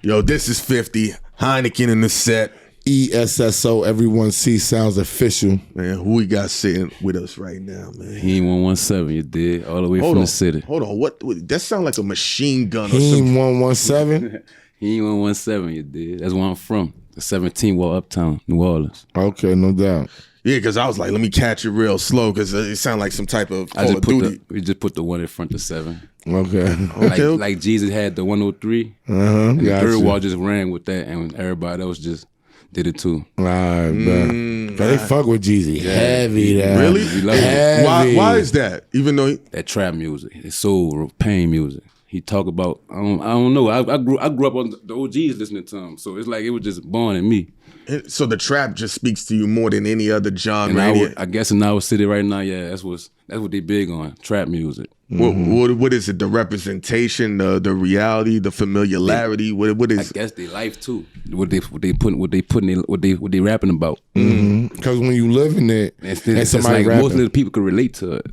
Yo, this is 50. Heineken in the set. ESSO, everyone sees sounds official. Man, who we got sitting with us right now, man? Heem117, you did, all the way from the city. Hold on, what that sound like a machine gun or something? Heem117? Heem117, you did. That's where I'm from. The 17 Wall Uptown, New Orleans. Okay, no doubt. Yeah, because I was like, let me catch it real slow because it sounded like some type of Call of Duty. We just put the one in front of 7. Okay. Like Jesus had the 103. And the third wall just ran with that, and everybody else just did it too. All right, man. They fuck with Jeezy. Yeah. Heavy, that. Really? We love it. Why is that? Even though that trap music, it's soul, pain music. He talk about I don't know. I grew up on the OGs listening to him, so it's like it was just born in me. So the trap just speaks to you more than any other genre. And I guess in our city right now, yeah, that's what they big on, trap music. What is it? The representation, the reality, the familiarity. What is? I guess they life too. What they rapping about. Because when you live in it, and somebody like most of the people could relate to it.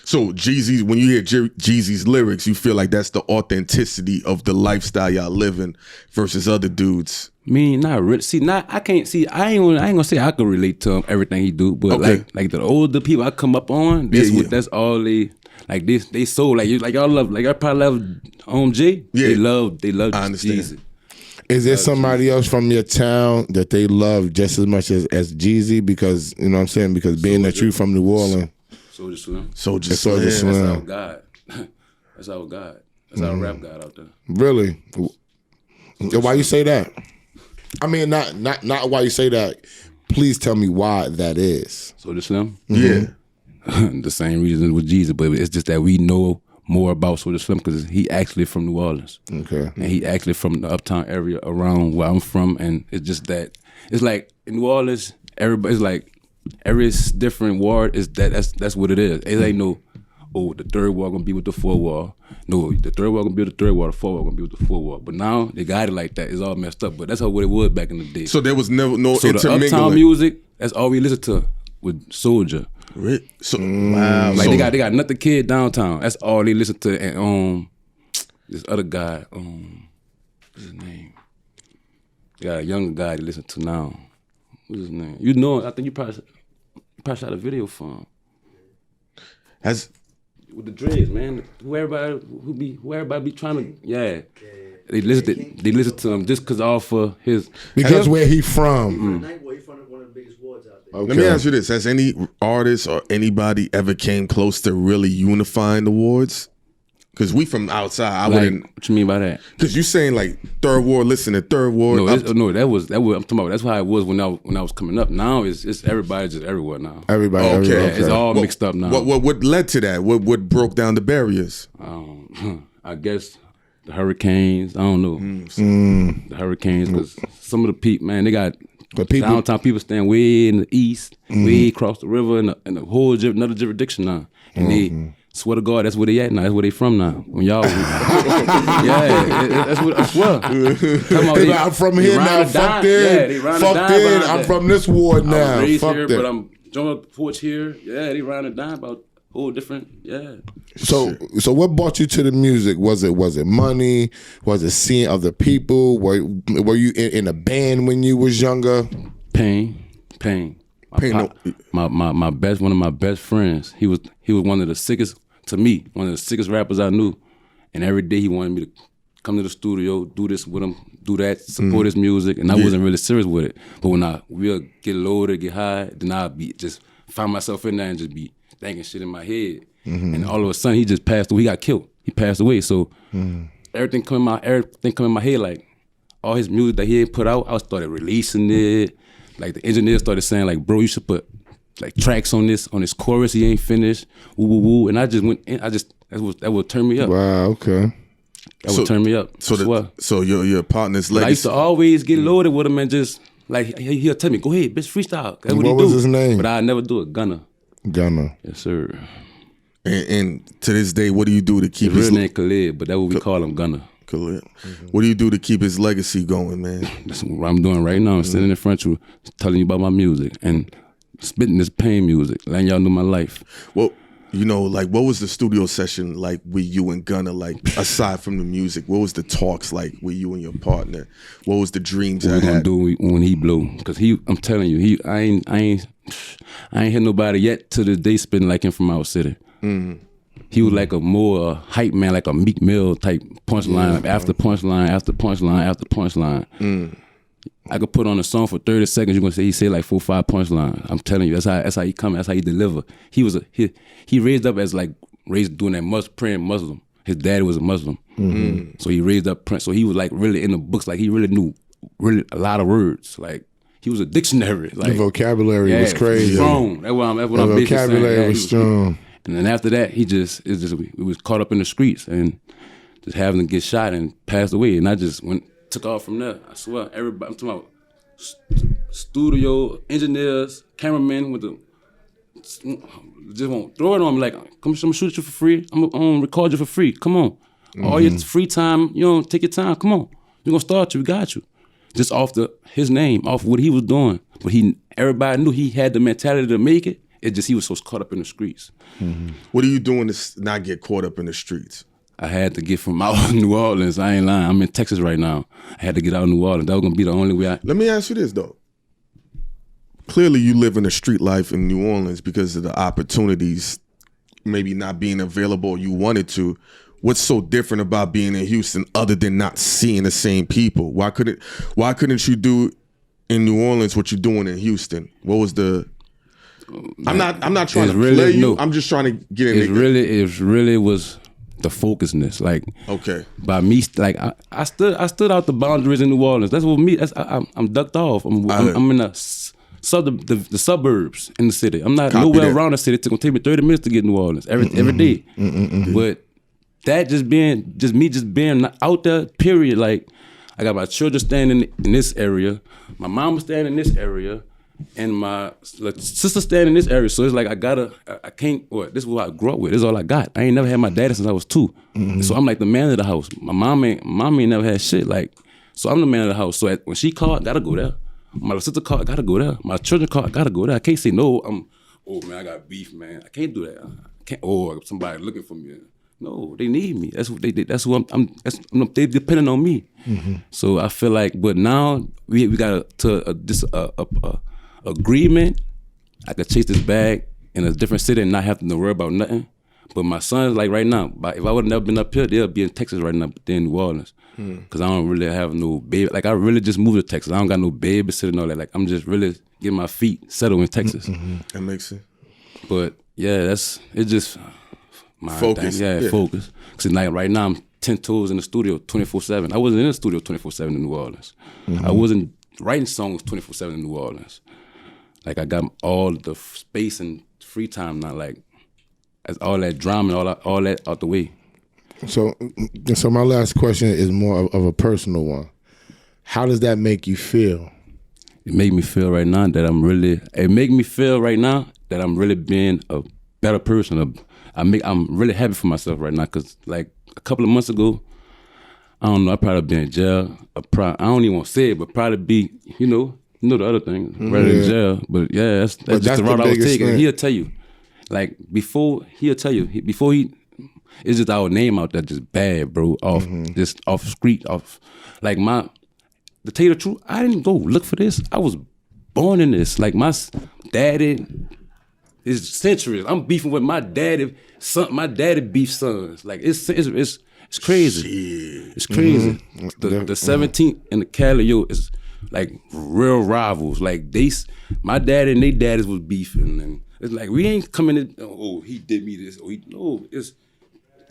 So Jeezy, when you hear Jeezy's lyrics, you feel like that's the authenticity of the lifestyle y'all living versus other dudes. Me, not really. See, I can't see. I ain't gonna say I can relate to him, everything he do, but like the older people I come up on, that's all they. Like this, they so like y'all love, like I probably love J. Yeah, they love Jeezy. Is there somebody else from your town that they love just as much as Jeezy? Because you know what I'm saying. Because being that you from New Orleans, Soulja Slim. That's our God. That's our God. That's our rap God out there. Really? Why you say that? I mean, not why you say that. Please tell me why that is. Soulja Slim. Yeah. The same reason with Jesus, but it's just that we know more about Soulja Slim because he actually from New Orleans. Okay. And he actually from the uptown area around where I'm from, and it's just that it's like in New Orleans, everybody's like every different ward is that's what it is. It ain't no the third wall gonna be with the fourth wall. No, the third wall gonna be with the third wall, the fourth wall gonna be with the fourth wall. But now they got it like that. It's all messed up. But that's how what it was back in the day. So there was no so intermingling. The uptown music, that's all we listen to with Soulja. So wow, like they got Nothing Kid downtown. That's all they listen to. And this other guy, what's his name? They got a younger guy they listen to now. What's his name? You know, I think you probably shot a video for him. With the dreads, man. Who everybody be trying to They listen to him just cause all for his where he from. Okay. Let me ask you this: has any artist or anybody ever came close to really unifying the wards? Because we from outside, I wouldn't. What you mean by that? Because you saying like third ward, listen to third ward. No, that was I'm talking about. That's how it was when I was coming up. Now it's everybody just everywhere now. Everybody, okay. It's all mixed up now. What led to that? What broke down the barriers? I guess the hurricanes. I don't know. The hurricanes, because some of the people, man, they got. Downtown people staying way in the east, way across the river, in a whole another jurisdiction now. And they swear to God, that's where they at now. That's where they from now. When y'all, that's what I swear. I'm from here now. Fuck it. Fuck it. I'm from this ward now. I was raised here, but I'm joining the porch here. Yeah, they round it down about whole different. Yeah. So what brought you to the music? Was it money? Was it seeing other people? Were you in a band when you was younger? Pain. My best, one of my best friends. He was one of the sickest to me. One of the sickest rappers I knew. And every day he wanted me to come to the studio, do this with him, do that, support his music. And I wasn't really serious with it. But when we'll get loaded, get high, then I'll be just find myself in there and just be thinking shit in my head. And all of a sudden he just passed away. He got killed. He passed away. So everything come in my head, like all his music that he had put out, I started releasing it. Like the engineer started saying, like, bro, you should put like tracks on this chorus. He ain't finished. Woo woo woo. And I just went in. That would turn me up. Wow. Okay. That would turn me up. So your partner's legacy. I used to always get loaded with him and just like he'll tell me, go ahead, bitch, freestyle. That's what he do. What was his name? But I never do it. Gunner. Yes, sir. And to this day, what do you do to keep his real name Khalid, but that's what we call him, Gunner. Khalid. What do you do to keep his legacy going, man? That's what I'm doing right now. I'm sitting in front of you, telling you about my music and spitting this pain music, letting y'all know my life. Well, You know, like, what was the studio session like with you and Gunna? Like, aside from the music, what was the talks like with you and your partner? What was the dreams What that we gonna had? do when he blow? Cause I'm telling you, I ain't hit nobody yet to this day spitting like him from our city. He was like a more hype man, like a Meek Mill type punchline, after punchline, after punchline, after punchline. I could put on a song for 30 seconds. You're gonna say he said like 4 or 5 punchlines. I'm telling you, that's how he come. That's how he deliver. He raised up as like raised doing that praying Muslim. His dad was a Muslim, so he raised up. So he was like really in the books. Like he really knew really a lot of words. Like he was a dictionary. Like the vocabulary was crazy. Strong. That's what I'm. The vocabulary was strong. And then after that, we was caught up in the streets and just having to get shot and passed away. And I just took off from there. I swear, everybody, I'm talking about studio engineers, cameramen with the, just won't throw it on me like, come, I'm gonna shoot you for free. I'm gonna record you for free. Come on. All your free time, take your time. Come on. We're gonna start you. We got you. Just off his name, off what he was doing. But everybody knew he had the mentality to make it. It just, he was so caught up in the streets. What are you doing to not get caught up in the streets? I had to get from out of New Orleans. I ain't lying. I'm in Texas right now. I had to get out of New Orleans. That was gonna be the only way Let me ask you this though. Clearly you live in a street life in New Orleans because of the opportunities maybe not being available you wanted to. What's so different about being in Houston other than not seeing the same people? Why couldn't you do in New Orleans what you're doing in Houston? What was the I'm not trying to play you. I'm just trying to get in. It really was the focusness, like okay. By me, like I stood out the boundaries in New Orleans. That's what me. I'm ducked off. I'm in the suburbs in the city. I'm not nowhere around the city. It's gonna take me 30 minutes to get to New Orleans every day. But that just being out there. Period. Like I got my children standing in this area, my mama standing in this area, and my sister standing in this area. So it's like I can't. What? This is what I grew up with. This is all I got. I ain't never had my daddy since I was 2. So I'm like the man of the house. My mom ain't never had shit. Like, so I'm the man of the house. So when she called, I gotta go there. My sister called, I gotta go there. My children called, I gotta go there. I can't say no. Oh man, I got beef, man. I can't do that. I can't. Oh, somebody looking for me. No, they need me. That's what they did. That's who they depending on me. So I feel like, but now we got this agreement. I could chase this bag in a different city and not have to worry about nothing. But my son's like right now, if I would have never been up here, they'll be in Texas right now, but they're in New Orleans. Cause I don't really have no baby. Like I really just moved to Texas. I don't got no babysitting and all that. Like I'm just really getting my feet settled in Texas. That makes sense. But yeah, it's just my focus. Thing. Yeah, focus. Cause like right now I'm 10 toes in the studio 24/7. I wasn't in the studio 24/7 in New Orleans. I wasn't writing songs 24/7 in New Orleans. Like I got all the space and free time now. Like that's all that drama and all that out the way. So my last question is more of a personal one. How does that make you feel? It make me feel right now that I'm really. It make me feel right now that I'm really being a better person. I'm really happy for myself right now because like a couple of months ago, I don't know. I probably been in jail. I don't even want to say it, but probably be you know the other thing, rather than jail. But yeah, that's just the route I was taking. Thing. He'll tell you, like before it's just our name out there just bad, bro. Just off street, off like to tell you the truth, I didn't go look for this. I was born in this. Like my daddy is centuries. I'm beefing with my daddy son. My daddy beef sons. Like it's crazy. Shit. It's crazy. The 17th and the Calio is like real rivals. Like my daddy and they daddies was beefing, and it's like we ain't coming in. Oh, he did me this.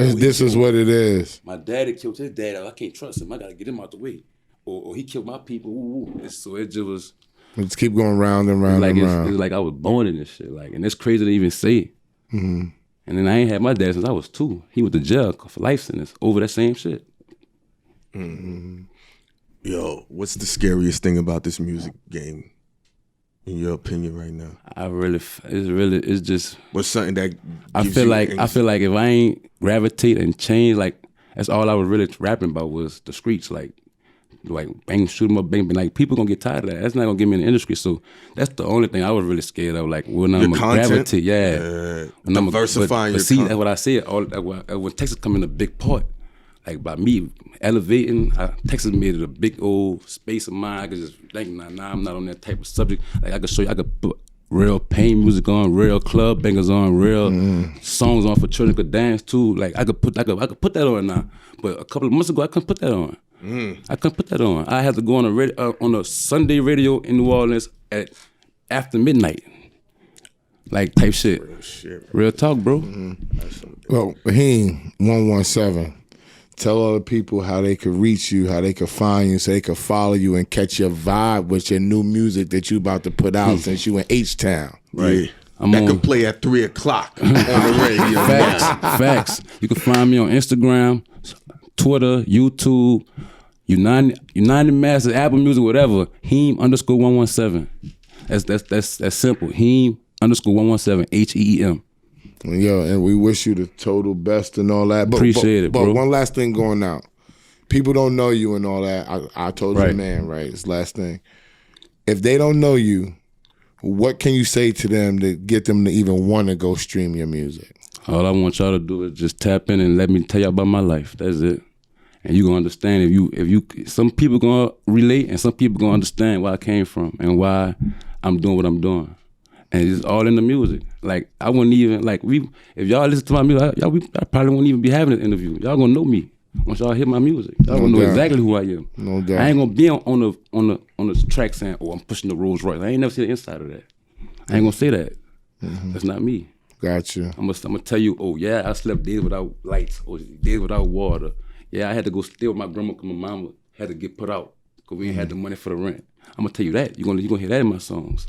This is what it is. My daddy killed his dad. I can't trust him. I gotta get him out the way. Or he killed my people. Ooh. So it just was. Let's keep going round and round and round. It's like I was born in this shit. Like, and it's crazy to even say it. And then I ain't had my dad since I was 2. He went to jail for life sentence over that same shit. Yo, what's the scariest thing about this music game, in your opinion, right now? It's just. What's something that I feel like if I ain't gravitate and change, like that's all I was really rapping about was the streets, like like bang, shoot 'em up, bang. But like people gonna get tired of that. That's not gonna get me in the industry. So that's the only thing I was really scared of. Like when I'm a gravitate, when diversifying but see, that's what I said. When Texas come in a big part, like by me elevating, Texas made it a big old space of mine. I could just think, nah, I'm not on that type of subject. Like I could show you, I could put real pain music on, real club bangers on, real songs on for children could dance to. Like I could put that on now. But a couple of months ago, I couldn't put that on. I couldn't put that on. I had to go on a Sunday radio in New Orleans at after midnight, like type shit. Real talk, bro. Well, Heem117. Tell other people how they could reach you, how they could find you, so they could follow you and catch your vibe with your new music that you about to put out since you in H-Town. Right. That could play at 3 o'clock on the radio. Facts. You can find me on Instagram, Twitter, YouTube, United Masters, Apple Music, whatever. Heem_117. That's simple. Heem_117. HEEM. Yo, and we wish you the total best and all that. Appreciate it, bro. But one last thing going out. People don't know you and all that. I told you, man, right? It's the last thing. If they don't know you, what can you say to them to get them to even want to go stream your music? All I want y'all to do is just tap in and let me tell y'all about my life. That's it. And you gonna understand if you some people gonna relate and some people gonna understand where I came from and why I'm doing what I'm doing. And it's all in the music. Like I wouldn't even if y'all listen to my music, I probably wouldn't even be having this interview. Y'all gonna know me once y'all hear my music. Y'all gonna know exactly who I am. No doubt. I ain't gonna be on the track saying, "Oh, I'm pushing the Rolls Royce." I ain't never see the inside of that. I ain't gonna say that. That's not me. Gotcha. I'm gonna tell you, oh yeah, I slept days without lights or days without water. Yeah, I had to go stay with my grandma because my mama had to get put out because we ain't had the money for the rent. I'm gonna tell you that. You're gonna hear that in my songs.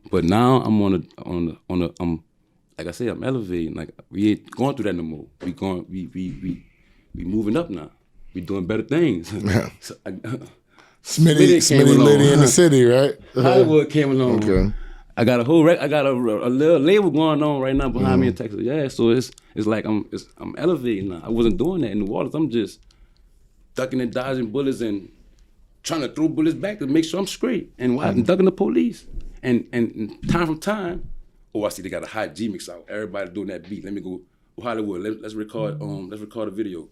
But now I'm I'm like I said, I'm elevating. Like we ain't going through that no more. We moving up now. We doing better things. So, Smitty Liddy in the city, right? Hollywood came along. Okay. I got a little label going on right now behind me in Texas. Yeah, so it's like I'm elevating now. I wasn't doing that in the waters. I'm just ducking and dodging bullets and trying to throw bullets back to make sure I'm straight. And why? I'm ducking the police. And time from time, I see they got a hot G mix out. Everybody doing that beat. Let me go Hollywood. Let's record a video.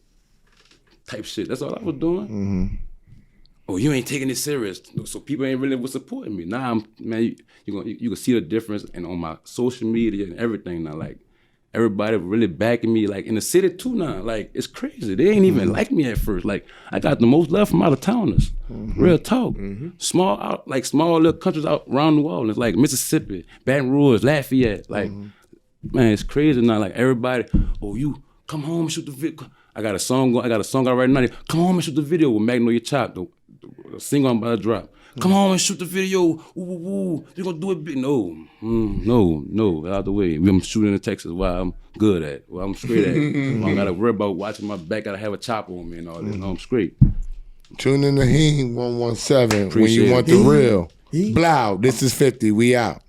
Type shit. That's all I was doing. Oh, you ain't taking it serious. So people ain't really was supporting me. Now you can see the difference and on my social media and everything now. Like everybody really backing me, like in the city too now. Like it's crazy. They ain't even like me at first. Like I got the most love from out of towners. Real talk. Small little countries out around New Orleans, like Mississippi, Baton Rouge, Lafayette. Like man, it's crazy now. Like everybody, oh you come home and shoot the video. I got a song out right now. Come home and shoot the video with Magnolia Chop. The single I'm about to drop. Come on and shoot the video. Ooh, you gonna do it big? No, out the way. I'm shooting in Texas while I'm good at, well, I'm straight at. I don't gotta worry about watching my back, gotta have a chopper on me and all this. No, I'm straight. Tune in to Heem117 when you want the real. Blow, this is 50. We out.